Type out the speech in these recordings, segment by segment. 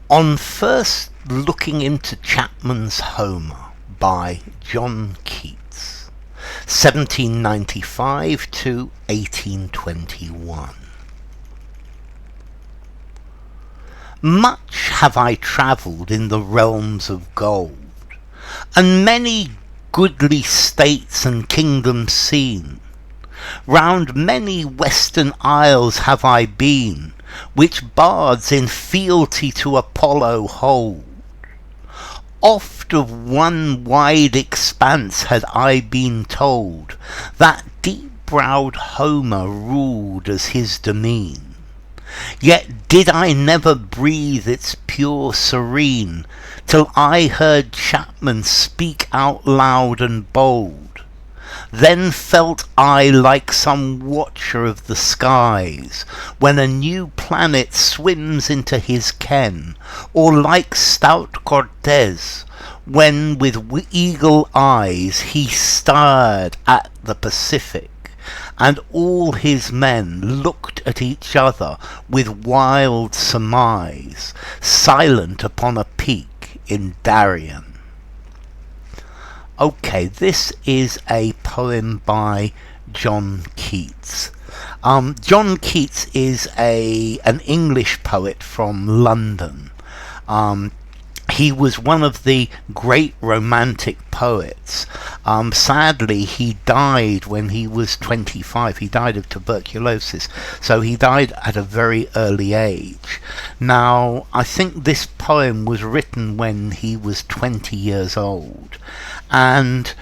On first looking into Chapman's Homer by John Keats, 1795 to 1821. Much have I travelled in the realms of gold, and many goodly states and kingdoms seen. Round many western isles have I been, which bards in fealty to Apollo hold. Oft of one wide expanse had I been told, that deep-browed Homer ruled as his demesne. Yet did I never breathe its pure serene, till I heard Chapman speak out loud and bold. Then felt I like some watcher of the skies, when a new planet swims into his ken, or like stout Cortez, when with eagle eyes he stared at the Pacific, and all his men looked at each other with wild surmise, silent upon a peak in Darien. Okay, this is a poem by John Keats. John Keats is an English poet from London. He was one of the great romantic poets. Sadly, he died when he was 25. He died of tuberculosis, so he died at a very early age. Now, I think this poem was written when he was 20 years old, and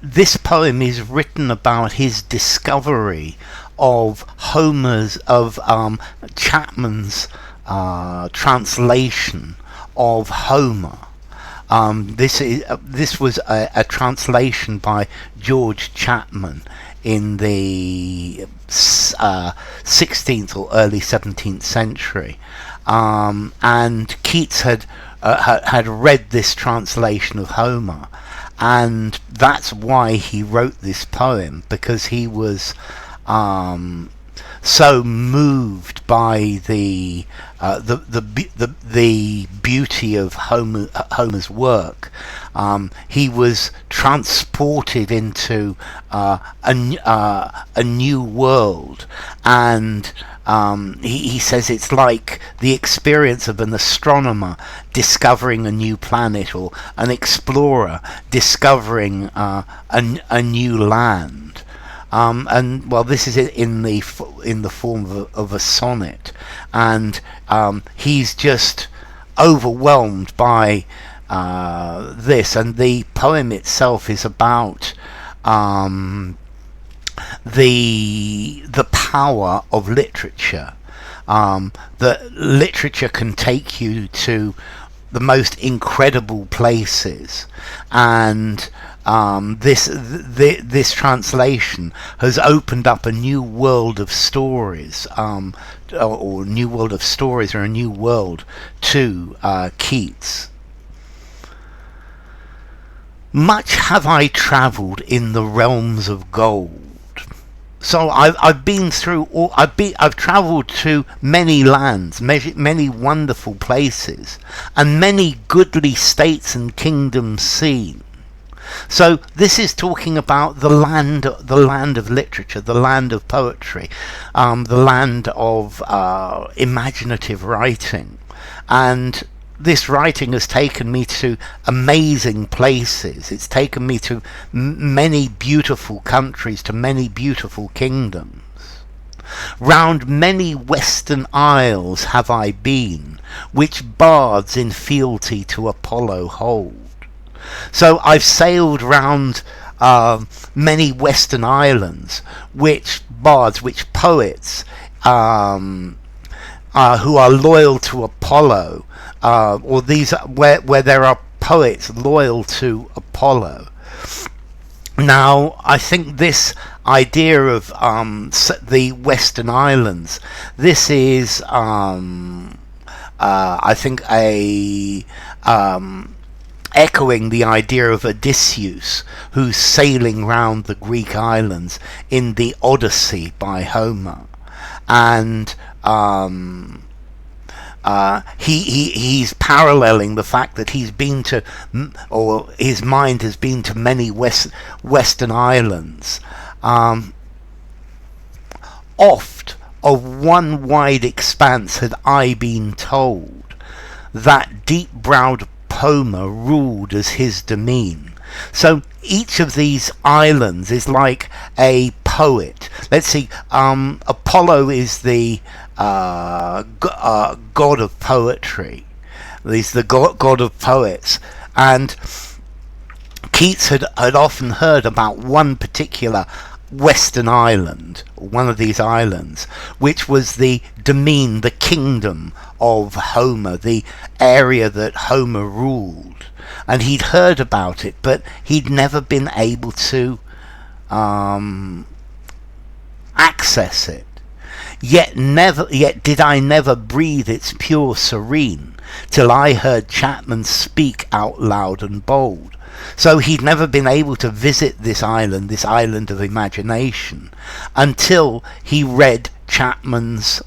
this poem is written about his discovery of Chapman's translation of Homer. This was a translation by George Chapman in the 16th or early 17th century, and Keats had read this translation of Homer, and that's why he wrote this poem, because he was so moved by the beauty of Homer's work. He was transported into a new world, and he says it's like the experience of an astronomer discovering a new planet, or an explorer discovering a new land. And well, this is in the form of a sonnet, and he's just overwhelmed by this. And the poem itself is about the power of literature. That literature can take you to the most incredible places, and this translation has opened up a new world of stories, or a new world to Keats. Much have I travelled in the realms of gold. So I've travelled to many lands, many wonderful places, and many goodly states and kingdoms seen. So this is talking about the land of literature, the land of poetry, the land of imaginative writing, and this writing has taken me to amazing places. It's taken me to many beautiful countries, to many beautiful kingdoms. Round many western isles have I been, which bards in fealty to Apollo hold. So I've sailed round many western islands, which poets who are loyal to Apollo, or these where there are poets loyal to Apollo. Now, I think this idea of the Western Islands, this is I think echoing the idea of Odysseus, who's sailing round the Greek islands in the Odyssey by Homer, and he's paralleling the fact that he's been to, or his mind has been to many Western islands. Oft of one wide expanse had I been told, that deep-browed Homer ruled as his demesne. So each of these islands is like a poet. Let's see, Apollo is the god of poetry. He's the god of poets. And Keats had often heard about one particular Western island, one of these islands, which was the demesne, the kingdom of Homer, the area that Homer ruled. And he'd heard about it, but he'd never been able to access it. Yet did I never breathe its pure serene, till I heard Chapman speak out loud and bold. So he'd never been able to visit this island of imagination, until he read Chapman's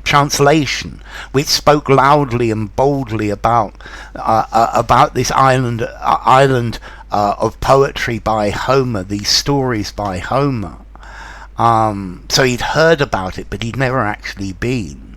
translation, which spoke loudly and boldly about this island of poetry by Homer, these stories by Homer. So he'd heard about it, but he'd never actually been.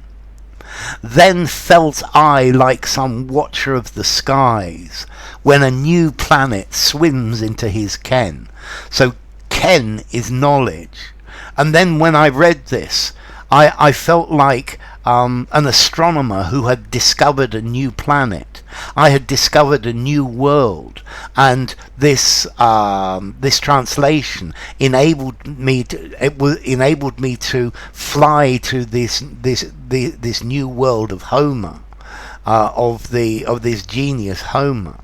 Then felt I like some watcher of the skies, when a new planet swims into his ken. So ken is knowledge. And then when I read this, I felt like an astronomer who had discovered a new planet. I had discovered a new world, and this translation enabled me to fly to this new world of Homer, of this genius Homer.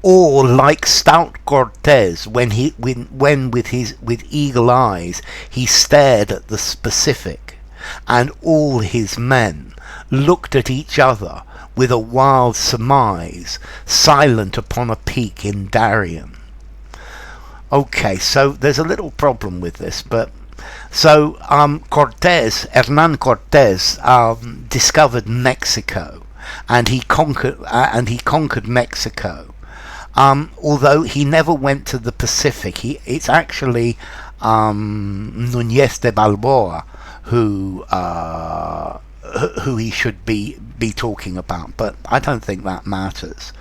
Or like stout Cortez, when with eagle eyes he stared at the Pacific, and all his men looked at each other with a wild surmise, silent upon a peak in Darien. Okay, so there's a little problem with this, but so Hernan Cortez discovered Mexico, and he conquered Mexico. Although he never went to the Pacific, it's actually Núñez de Balboa who he should be talking about, but I don't think that matters.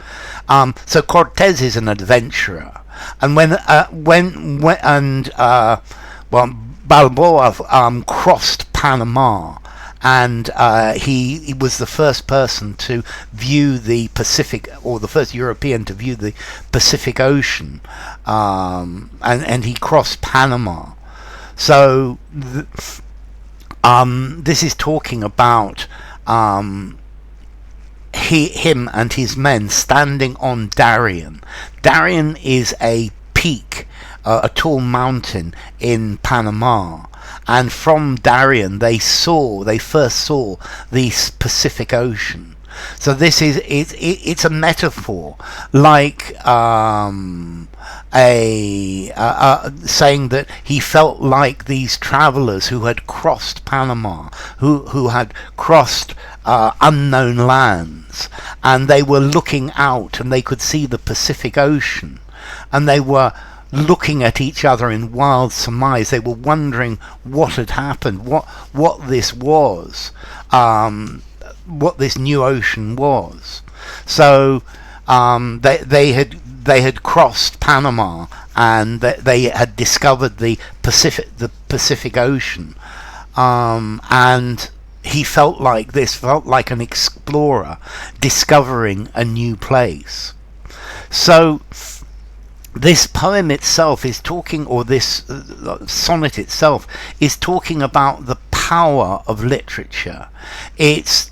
So Cortez is an adventurer, and Balboa crossed Panama, and he was the first person to view the Pacific, or the first European to view the Pacific Ocean, and he crossed Panama. So this is talking about him and his men standing on Darien. Darien is a peak, a tall mountain in Panama. And from Darien they first saw the Pacific Ocean. So this is it's a metaphor, like saying that he felt like these travellers who had crossed Panama, who had crossed unknown lands, and they were looking out and they could see the Pacific Ocean, and they were looking at each other in wild surmise. They were wondering what had happened, what this was, what this new ocean was. So they had crossed Panama, and they had discovered the Pacific Ocean, and he felt like an explorer discovering a new place. So this poem itself is talking, or this sonnet itself is talking about the power of literature. It's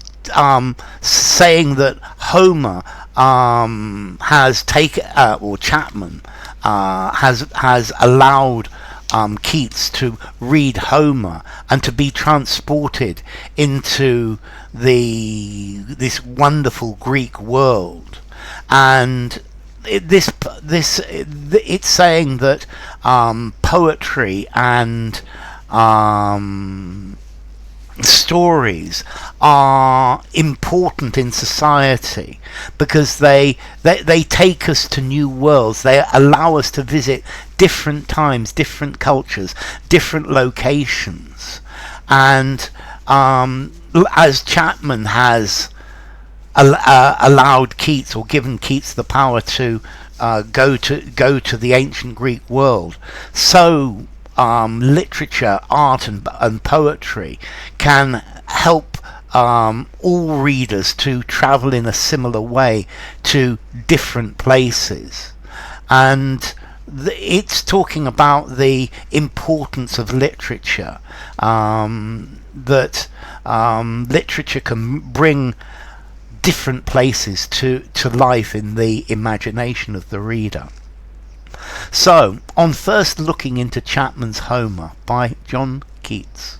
saying that Homer has taken, or Chapman has allowed Keats to read Homer and to be transported into this wonderful Greek world. And it's saying that poetry and stories are important in society because they take us to new worlds. They allow us to visit different times, different cultures, different locations. And as Chapman has allowed Keats, or given Keats the power to go to the ancient Greek world, so literature, art, and poetry can help all readers to travel in a similar way to different places. And it's talking about the importance of literature, that literature can bring different places to life in the imagination of the reader. So, on first looking into Chapman's Homer by John Keats.